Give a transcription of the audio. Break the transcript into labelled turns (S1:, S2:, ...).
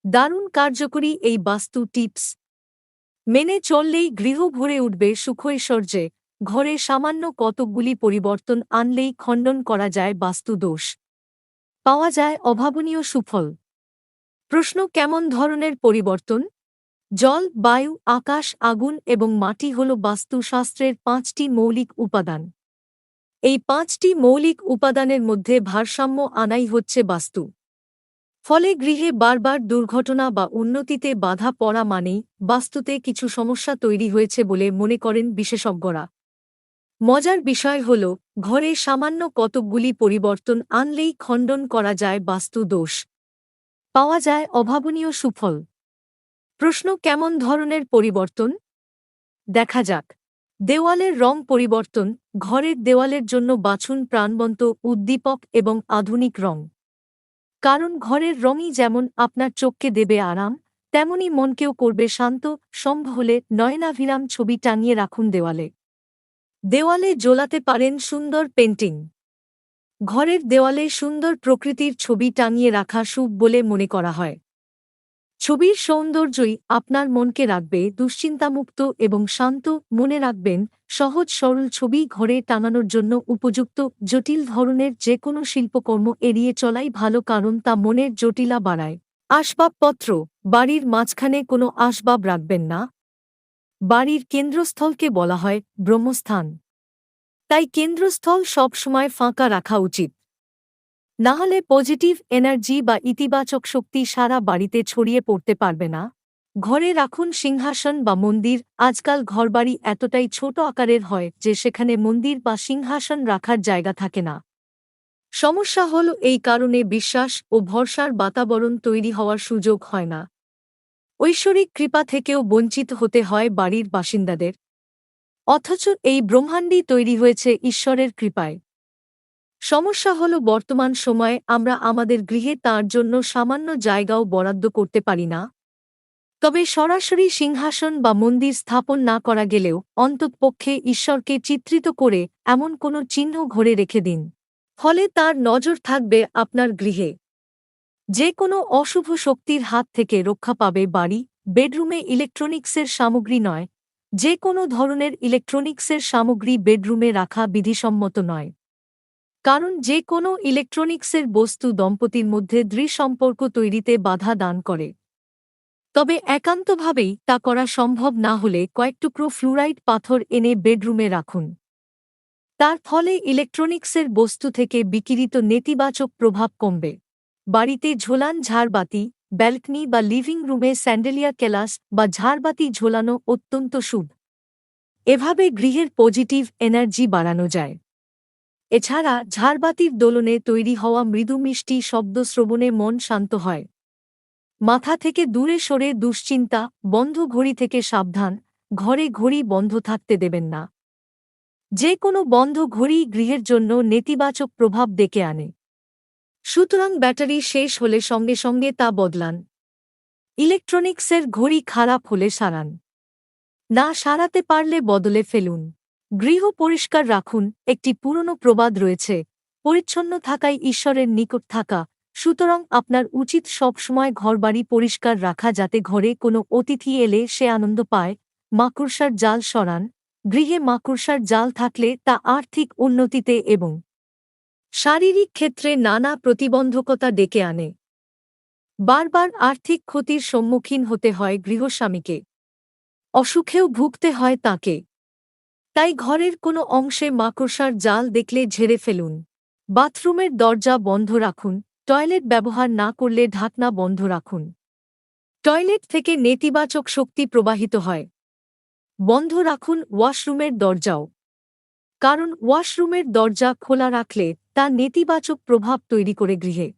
S1: দারুণ কার্যকরী এই বাস্তু টিপস মেনে চললেই গৃহ ভরে উঠবে সুখৈশ্বর্যে। ঘরে সামান্য কতকগুলি পরিবর্তন আনলেই খণ্ডন করা যায় বাস্তু দোষ, পাওয়া যায় অভাবনীয় সুফল। প্রশ্ন: কেমন ধরনের পরিবর্তন? জল, বায়ু, আকাশ, আগুন এবং মাটি হল বাস্তুশাস্ত্রের ৫টি মৌলিক উপাদান। এই ৫টি মৌলিক উপাদানের মধ্যে ভারসাম্য আনাই হচ্ছে বাস্তু। ফলে গৃহে বারবার দুর্ঘটনা বা উন্নতিতে বাধা পড়া মানেই বাস্তুতে কিছু সমস্যা তৈরি হয়েছে বলে মনে করেন বিশেষজ্ঞরা। মজার বিষয় হল, ঘরে সামান্য কতকগুলি পরিবর্তন আনলেই খণ্ডন করা যায় বাস্তু দোষ, পাওয়া যায় অভাবনীয় সুফল। প্রশ্ন: কেমন ধরনের পরিবর্তন? দেখা যাক। দেওয়ালের রং পরিবর্তন। ঘরের দেওয়ালের জন্য বাছুন প্রাণবন্ত, উদ্দীপক এবং আধুনিক রং। কারণ ঘরের রঙই যেমন আপনার চোখকে দেবে আরাম, তেমনি মনকেও করবে শান্ত। সম্ভব হলে নয়নাভিরাম ছবি টাঙিয়ে রাখুন দেওয়ালে। দেওয়ালে ঝোলাতে পারেন সুন্দর পেন্টিং। ঘরের দেওয়ালে সুন্দর প্রকৃতির ছবি টাঙিয়ে রাখা শুভ বলে মনে করা হয়। ছবির সৌন্দর্যই আপনার মনকে রাখবে দুশ্চিন্তামুক্ত এবং শান্ত। মনে রাখবেন, সহজ সরল ছবি ঘরে টাঙানোর জন্য উপযুক্ত। জটিল ধরনের যে কোনো শিল্পকর্ম এড়িয়ে চলাই ভালো, কারণ তা মনের জটিলা বাড়ায়। আসবাবপত্র: বাড়ির মাঝখানে কোনো আসবাব রাখবেন না। বাড়ির কেন্দ্রস্থলকে বলা হয় ব্রহ্মস্থান, তাই কেন্দ্রস্থল সবসময় ফাঁকা রাখা উচিত। না হলে পজিটিভ এনার্জি বা ইতিবাচক শক্তি সারা বাড়িতে ছড়িয়ে পড়তে পারবে না। ঘরে রাখুন সিংহাসন বা মন্দির। আজকাল ঘরবাড়ি এতটাই ছোট আকারের হয় যে সেখানে মন্দির বা সিংহাসন রাখার জায়গা থাকে না। সমস্যা হল এই কারণে বিশ্বাস ও ভরসার বাতাবরণ তৈরি হওয়ার সুযোগ হয় না। ঐশ্বরিক কৃপা থেকেও বঞ্চিত হতে হয় বাড়ির বাসিন্দাদের। অথচ এই ব্রহ্মাণ্ডই তৈরি হয়েছে ঈশ্বরের কৃপায়। সমস্যা হল বর্তমান সময়ে আমরা আমাদের গৃহে তার জন্য সামান্য জায়গাও বরাদ্দ করতে পারি না। তবে সরাসরি সিংহাসন বা মন্দির স্থাপন না করা গেলেও অন্ততপক্ষে ঈশ্বরকে চিত্রিত করে এমন কোনো চিহ্ন ঘরে রেখে দিন। ফলে তার নজর থাকবে আপনার গৃহে। যে কোনো অশুভ শক্তির হাত থেকে রক্ষা পাবে বাড়ি। বেডরুমে ইলেকট্রনিক্সের সামগ্রী নয়। যে কোনো ধরনের ইলেকট্রনিক্সের সামগ্রী বেডরুমে রাখা বিধিসম্মত নয়, কারণ যে কোনো ইলেকট্রনিক্সের বস্তু দম্পতির মধ্যে দৃঢ় সম্পর্ক তৈরিতে বাধা দান করে। তবে একান্তভাবেই তা করা সম্ভব না হলে কয়েক টুকরো ফ্লুরাইড পাথর এনে বেডরুমে রাখুন। তার ফলে ইলেকট্রনিক্সের বস্তু থেকে বিকিরিত নেতিবাচক প্রভাব কমবে। বাড়িতে ঝোলান ঝাড়বাতি। ব্যালকনি বা লিভিং রুমে স্যান্ডেলিয়া কেলাস বা ঝাড়বাতি ঝোলানো অত্যন্ত শুভ। এভাবে গৃহের পজিটিভ এনার্জি বাড়ানো যায়। এছাড়া ঝাড়বাতির দোলনে তৈরি হওয়া মৃদু মিষ্টি শব্দ শ্রবণে মন শান্ত হয়। মাথা থেকে দূরে সরে দুশ্চিন্তা। বন্ধ ঘড়ি থেকে সাবধান। ঘরে ঘড়ি বন্ধ থাকতে দেবেন না। যে কোনো বন্ধ ঘড়ি গৃহের জন্য নেতিবাচক প্রভাব ডেকে আনে। সুতরাং ব্যাটারি শেষ হলে সঙ্গে সঙ্গে তা বদলান। ইলেকট্রনিক্সের ঘড়ি খারাপ হলে সারান। না সারাতে পারলে বদলে ফেলুন। গৃহ পরিষ্কার রাখুন। একটি পুরনো প্রবাদ রয়েছে, পরিচ্ছন্ন থাকাই ঈশ্বরের নিকট থাকা। সুতরাং আপনার উচিত সবসময় ঘরবাড়ি পরিষ্কার রাখা, যাতে ঘরে কোনো অতিথি এলে সে আনন্দ পায়। মাকড়সার জাল সরান। গৃহে মাকড়সার জাল থাকলে তা আর্থিক উন্নতিতে এবং শারীরিক ক্ষেত্রে নানা প্রতিবন্ধকতা ডেকে আনে। বারবার আর্থিক ক্ষতির সম্মুখীন হতে হয় গৃহস্বামীকে। অসুখেও ভুগতে হয় তাকে। তাই ঘরের কোনো অংশে মাকড়সার জাল দেখলে ঝেড়ে ফেলুন। বাথরুমের দরজা বন্ধ রাখুন। টয়লেট ব্যবহার না করলে ঢাকনা বন্ধ রাখুন। টয়লেট থেকে নেতিবাচক শক্তি প্রবাহিত হয়। বন্ধ রাখুন ওয়াশরুমের দরজাও, কারণ ওয়াশরুমের দরজা খোলা রাখলে তা নেতিবাচক প্রভাব তৈরি করে গৃহে।